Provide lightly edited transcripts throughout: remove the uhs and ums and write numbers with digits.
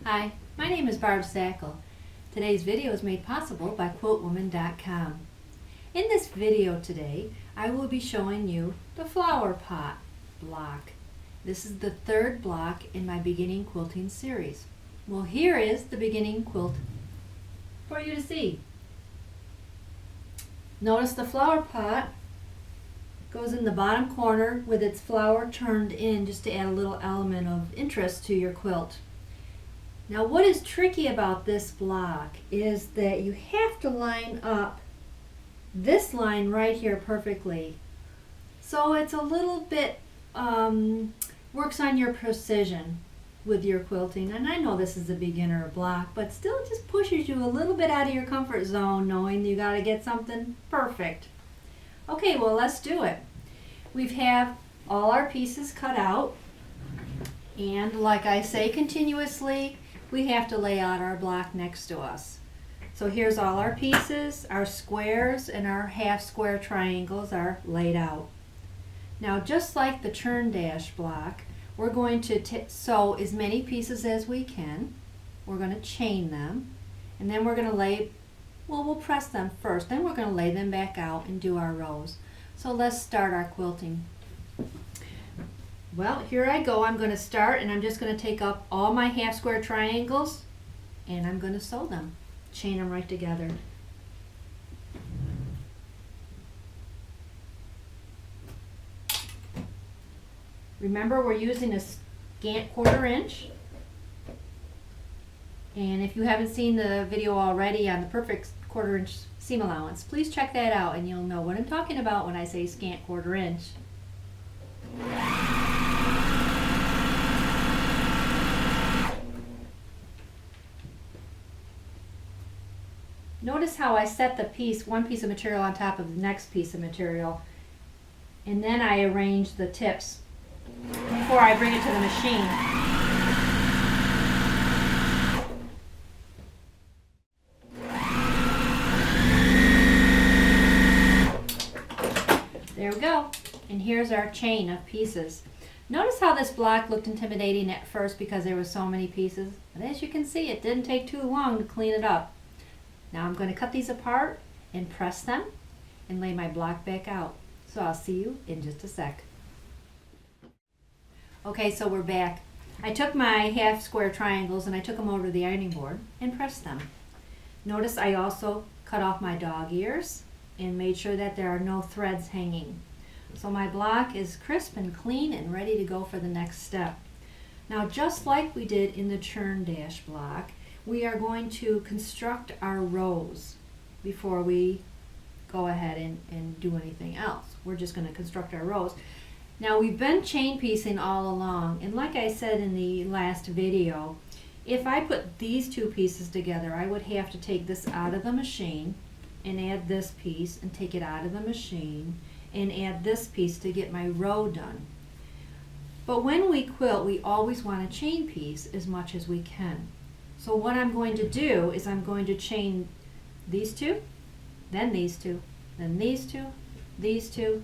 Hi, my name is Barb Sackel. Today's video is made possible by QuiltWoman.com. In this video today, I will be showing you the flower pot block. This is the third block in my Beginning Quilting series. Well, here is the beginning quilt for you to see. Notice the flower pot goes in the bottom corner with its flower turned in just to add a little element of interest to your quilt. Now, what is tricky about this block is that you have to line up this line right here perfectly. So it's a little bit, works on your precision with your quilting. And I know this is a beginner block, but still it just pushes you a little bit out of your comfort zone knowing you got to get something perfect. Okay, well, let's do it. We have all our pieces cut out. And like I say continuously, we have to lay out our block next to us. So here's all our pieces, our squares and our half square triangles are laid out. Now, just like the churn dash block, we're going to sew as many pieces as we can. We're going to chain them, and then we're going to we'll press them first, then we're going to lay them back out and do our rows. So let's start our quilting. Well, here I go. I'm going to start, and I'm just going to take up all my half square triangles and I'm going to sew them, chain them right together. Remember, we're using a scant 1/4 inch. And if you haven't seen the video already on the perfect 1/4 inch seam allowance, please check that out and you'll know what I'm talking about when I say scant 1/4 inch. Notice how I set the one piece of material on top of the next piece of material, and then I arrange the tips before I bring it to the machine. There we go, and here's our chain of pieces. Notice how this block looked intimidating at first because there were so many pieces, but as you can see, it didn't take too long to clean it up. Now I'm going to cut these apart and press them and lay my block back out. So I'll see you in just a sec. Okay, so we're back. I took my half square triangles and I took them over to the ironing board and pressed them. Notice I also cut off my dog ears and made sure that there are no threads hanging. So my block is crisp and clean and ready to go for the next step. Now, just like we did in the churn dash block, we are going to construct our rows before we go ahead and do anything else. We're just going to construct our rows. Now, we've been chain piecing all along, and like I said in the last video, if I put these two pieces together, I would have to take this out of the machine and add this piece and take it out of the machine and add this piece to get my row done. But when we quilt, we always want to chain piece as much as we can. So what I'm going to do is I'm going to chain these two, then these two, then these two,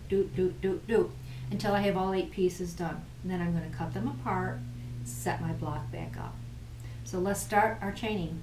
do, until I have all 8 pieces done. And then I'm going to cut them apart, set my block back up. So let's start our chaining.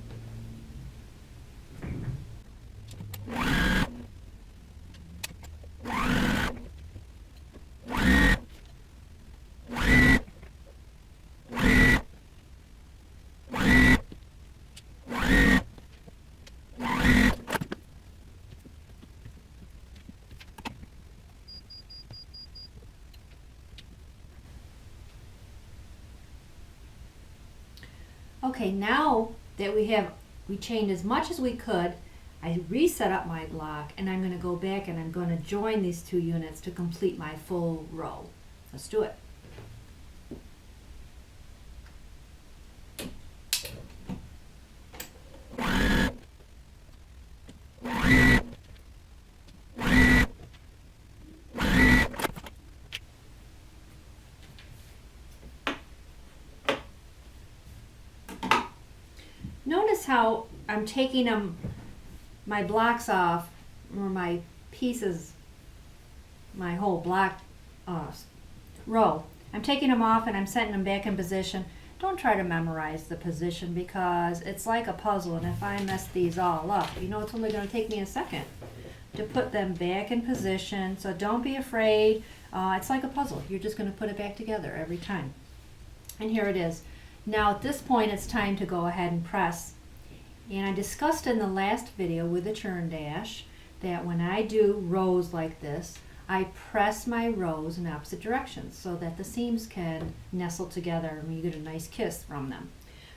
Okay, now that we chained as much as we could, I reset up my block and I'm going to go back and I'm going to join these 2 units to complete my full row. Let's do it. Notice how I'm taking my blocks off, or my pieces, my whole block row. I'm taking them off and I'm setting them back in position. don't try to memorize the position because it's like a puzzle, and if I mess these all up, you know, it's only going to take me a second to put them back in position. So don't be afraid. It's like a puzzle. You're just going to put it back together every time. And here it is. Now at this point it's time to go ahead and press. And I discussed in the last video with the churn dash that when I do rows like this, I press my rows in opposite directions so that the seams can nestle together and you get a nice kiss from them.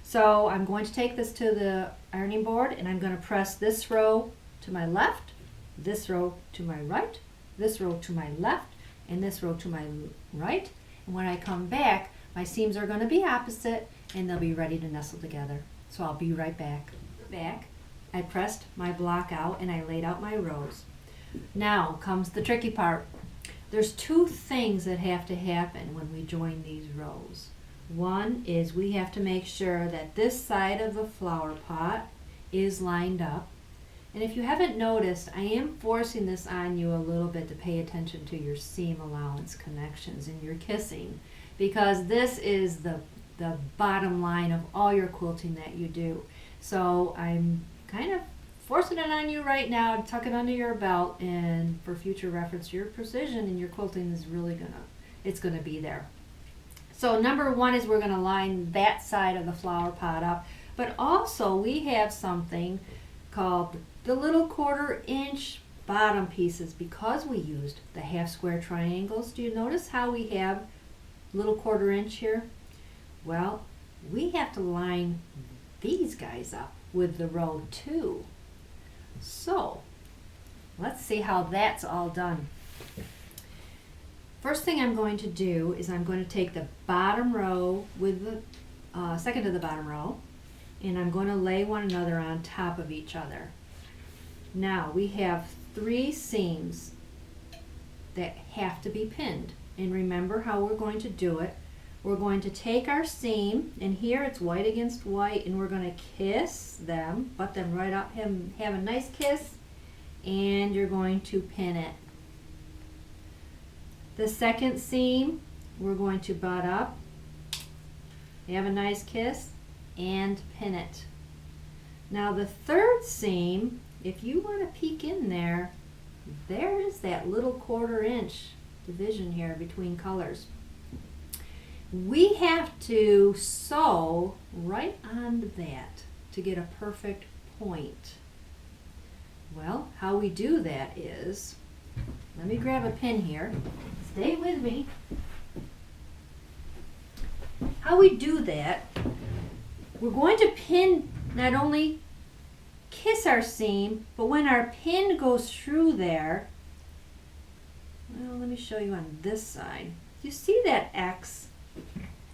So I'm going to take this to the ironing board and I'm going to press this row to my left, this row to my right, this row to my left, and this row to my right. And when I come back, my seams are going to be opposite and they'll be ready to nestle together. So I'll be right back. I pressed my block out and I laid out my rows. Now comes the tricky part. There's two things that have to happen when we join these rows. One is we have to make sure that this side of the flower pot is lined up. And if you haven't noticed, I am forcing this on you a little bit to pay attention to your seam allowance connections and your kissing, because this is the bottom line of all your quilting that you do. So I'm kind of forcing it on you right now to tuck it under your belt, and for future reference, your precision in your quilting is really gonna be there. So number one is we're gonna line that side of the flower pot up, but also we have something called the little 1/4 inch bottom pieces because we used the half square triangles. Do you notice how we have little 1/4 inch here? Well, we have to line these guys up with the row 2. So let's see how that's all done. First thing I'm going to do is I'm going to take the bottom row with the second to the bottom row, and I'm going to lay one another on top of each other. Now we have 3 seams that have to be pinned, and remember how we're going to do it. We're going to take our seam, and here it's white against white, and we're going to kiss them, butt them right up, have a nice kiss, and you're going to pin it. The second seam, we're going to butt up, have a nice kiss, and pin it. Now the third seam, if you want to peek in there, there is that little 1/4 inch division here between colors. We have to sew right on that to get a perfect point. Well, how we do that is, let me grab a pin here. Stay with me. How we do that, we're going to pin, not only kiss our seam, but when our pin goes through there, well, let me show you on this side. You see that X?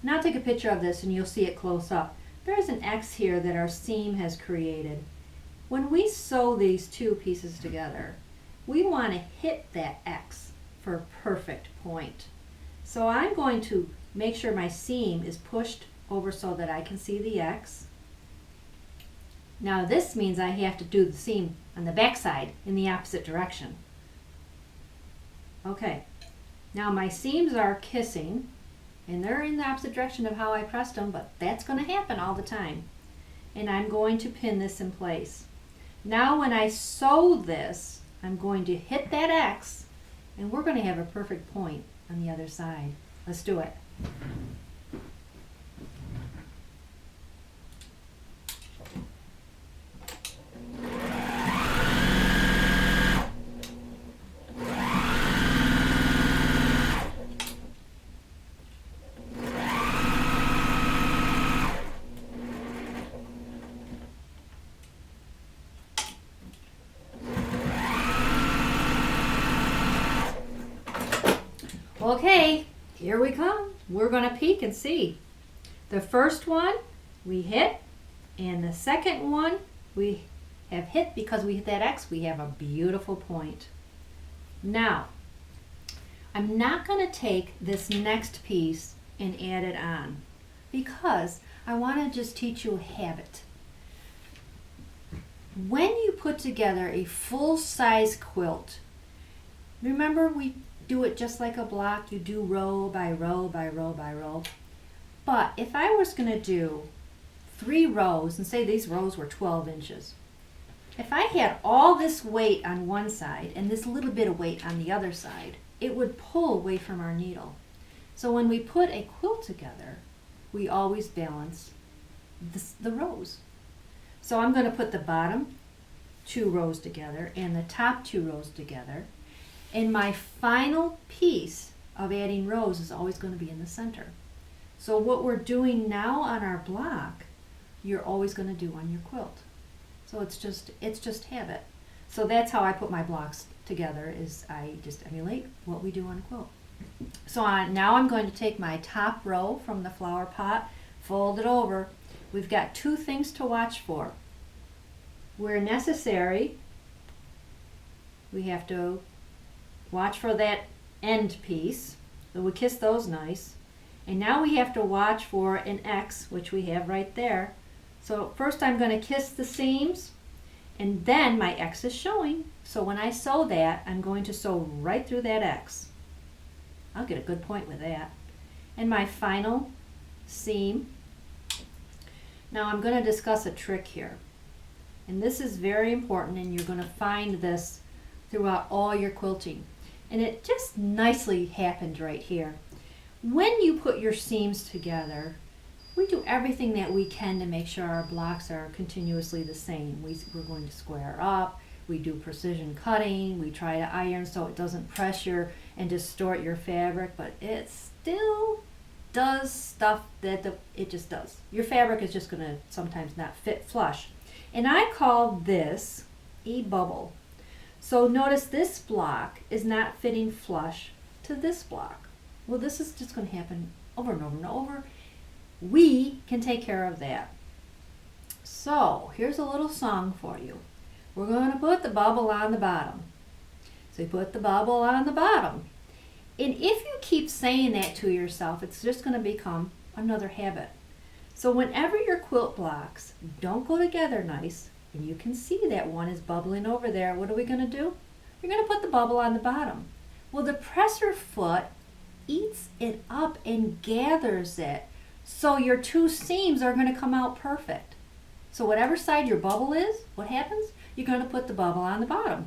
Now take a picture of this and you'll see it close up. There's an X here that our seam has created. When we sew these two pieces together, we want to hit that X for a perfect point. So I'm going to make sure my seam is pushed over so that I can see the X. Now this means I have to do the seam on the back side in the opposite direction. Okay, now my seams are kissing, and they're in the opposite direction of how I pressed them, but that's going to happen all the time. And I'm going to pin this in place. Now when I sew this, I'm going to hit that X, and we're going to have a perfect point on the other side. Let's do it. Okay, here we come. We're going to peek and see. The first one we hit, and the second one we have hit. Because we hit that X, we have a beautiful point. Now, I'm not going to take this next piece and add it on because I want to just teach you a habit. When you put together a full-size quilt, remember we do it just like a block. You do row by row by row by row. But if I was going to do 3 rows, and say these rows were 12 inches, if I had all this weight on one side and this little bit of weight on the other side, it would pull away from our needle. So when we put a quilt together, we always balance the rows. So I'm going to put the bottom 2 rows together and the top 2 rows together. And my final piece of adding rows is always going to be in the center. So what we're doing now on our block, you're always going to do on your quilt. So it's just habit. So that's how I put my blocks together, is I just emulate what we do on a quilt. So now I'm going to take my top row from the flower pot, fold it over. We've got 2 things to watch for. Where necessary, we have to watch for that end piece. So we kiss those nice. And now we have to watch for an X, which we have right there. So first I'm going to kiss the seams, and then my X is showing. So when I sew that, I'm going to sew right through that X. I'll get a good point with that. And my final seam. Now I'm going to discuss a trick here. And this is very important, and you're going to find this throughout all your quilting. And it just nicely happened right here. When you put your seams together, we do everything that we can to make sure our blocks are continuously the same. We're going to square up, we do precision cutting, we try to iron so it doesn't pressure and distort your fabric, but it still does stuff that it just does. Your fabric is just going to sometimes not fit flush. And I call this a bubble. So notice this block is not fitting flush to this block. Well, this is just going to happen over and over and over. We can take care of that. So here's a little song for you. We're going to put the bubble on the bottom. So you put the bubble on the bottom. And if you keep saying that to yourself, it's just going to become another habit. So whenever your quilt blocks don't go together nice, and you can see that one is bubbling over there, what are we going to do? You're going to put the bubble on the bottom. Well, the presser foot eats it up and gathers it. So your 2 seams are going to come out perfect. So whatever side your bubble is, what happens? You're going to put the bubble on the bottom.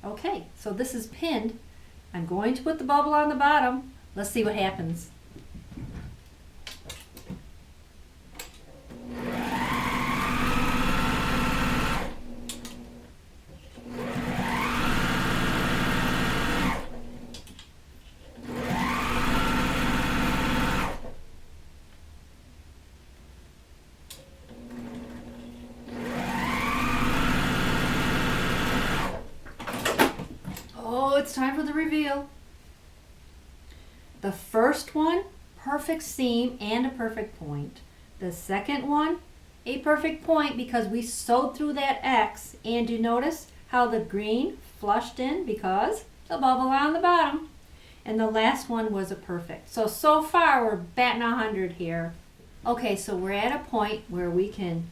Okay, so this is pinned. I'm going to put the bubble on the bottom. Let's see what happens. It's time for the reveal. The first one, perfect seam and a perfect point. The second one, a perfect point because we sewed through that X, and you notice how the green flushed in because the bubble on the bottom. And the last one was a perfect. So far we're batting 100 here. Okay, so we're at a point where we can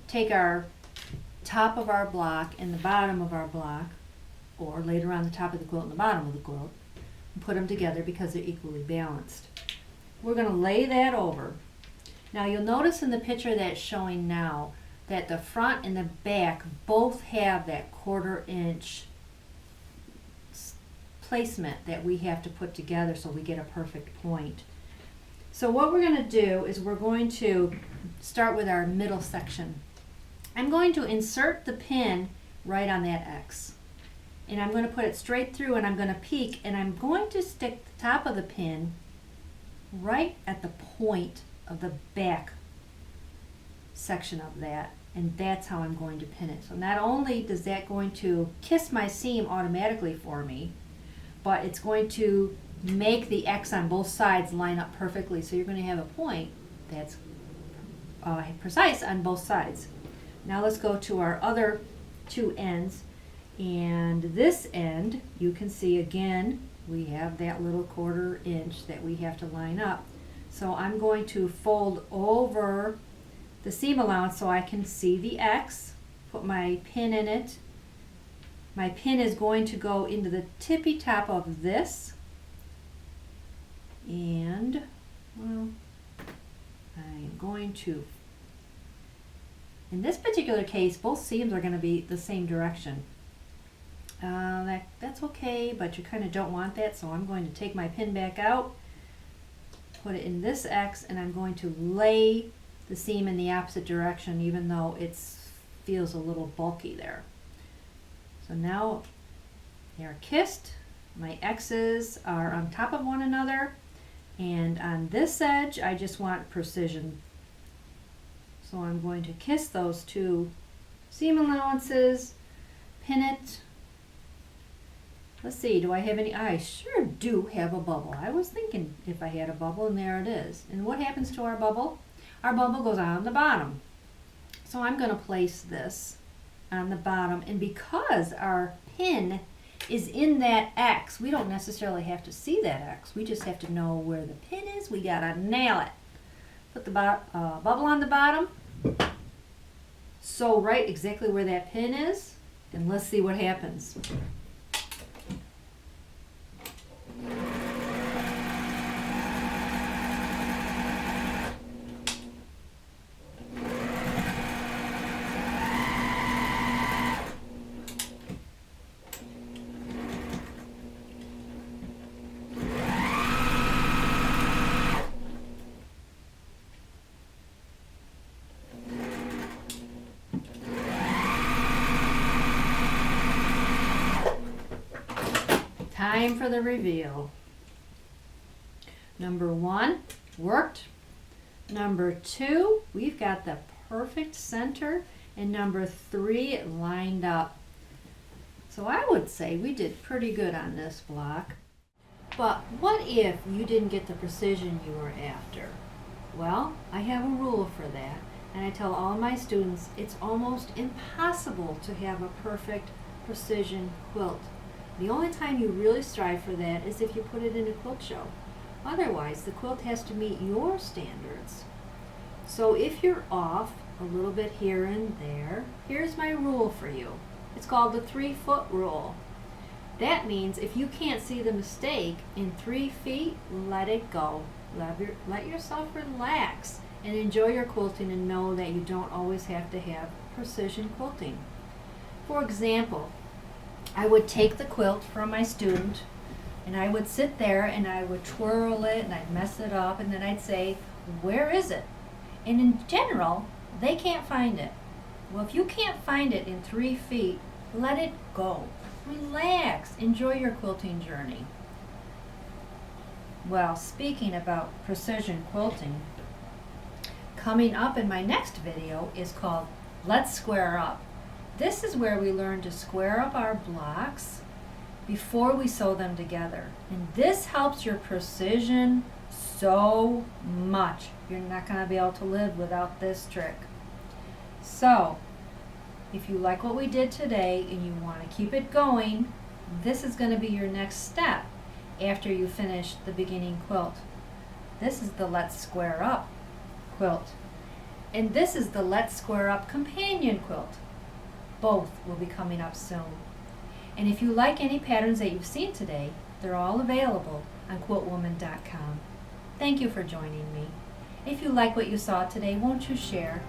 take our top of our block and the bottom of our block, or later on the top of the quilt and the bottom of the quilt, and put them together because they're equally balanced. We're going to lay that over. Now you'll notice in the picture that's showing now that the front and the back both have that 1/4 inch placement that we have to put together so we get a perfect point. So what we're going to do is we're going to start with our middle section. I'm going to insert the pin right on that X. And I'm going to put it straight through, and I'm going to peek, and I'm going to stick the top of the pin right at the point of the back section of that, and that's how I'm going to pin it. So not only does that going to kiss my seam automatically for me, but it's going to make the X on both sides line up perfectly, so you're going to have a point that's precise on both sides. Now let's go to our other 2 ends. And this end, you can see again, we have that little 1/4 inch that we have to line up. So I'm going to fold over the seam allowance so I can see the X, put my pin in it. My pin is going to go into the tippy top of this. And, well, I'm going to, in this particular case, both seams are going to be the same direction. That's okay, but you kind of don't want that, so I'm going to take my pin back out, put it in this X, and I'm going to lay the seam in the opposite direction, even though it feels a little bulky there. So now they are kissed. My X's are on top of one another, and on this edge I just want precision. So I'm going to kiss those two seam allowances, pin it. Let's see, do I have any? I sure do have a bubble. I was thinking if I had a bubble, and there it is. And what happens to our bubble? Our bubble goes on the bottom. So I'm going to place this on the bottom, and because our pin is in that X, we don't necessarily have to see that X. We just have to know where the pin is. We got to nail it. Put the bubble on the bottom. Sew right exactly where that pin is, and let's see what happens. Time for the reveal. Number 1 worked. Number 2, we've got the perfect center, and number 3, it lined up. So I would say we did pretty good on this block. But what if you didn't get the precision you were after? Well, I have a rule for that, and I tell all my students it's almost impossible to have a perfect precision quilt. The only time you really strive for that is if you put it in a quilt show. Otherwise, the quilt has to meet your standards. So if you're off a little bit here and there, here's my rule for you. It's called the 3-foot rule. That means if you can't see the mistake in 3 feet, let it go. Let yourself relax and enjoy your quilting, and know that you don't always have to have precision quilting. For example, I would take the quilt from my student, and I would sit there and I would twirl it and I'd mess it up, and then I'd say, where is it? And in general, they can't find it. Well, if you can't find it in 3 feet, let it go. Relax. Enjoy your quilting journey. Well, speaking about precision quilting, coming up in my next video is called Let's Square Up. This is where we learn to square up our blocks before we sew them together. And this helps your precision so much. You're not going to be able to live without this trick. So, if you like what we did today and you want to keep it going, this is going to be your next step after you finish the beginning quilt. This is the Let's Square Up quilt. And this is the Let's Square Up companion quilt. Both will be coming up soon. And if you like any patterns that you've seen today, they're all available on QuiltWoman.com. Thank you for joining me. If you like what you saw today, won't you share?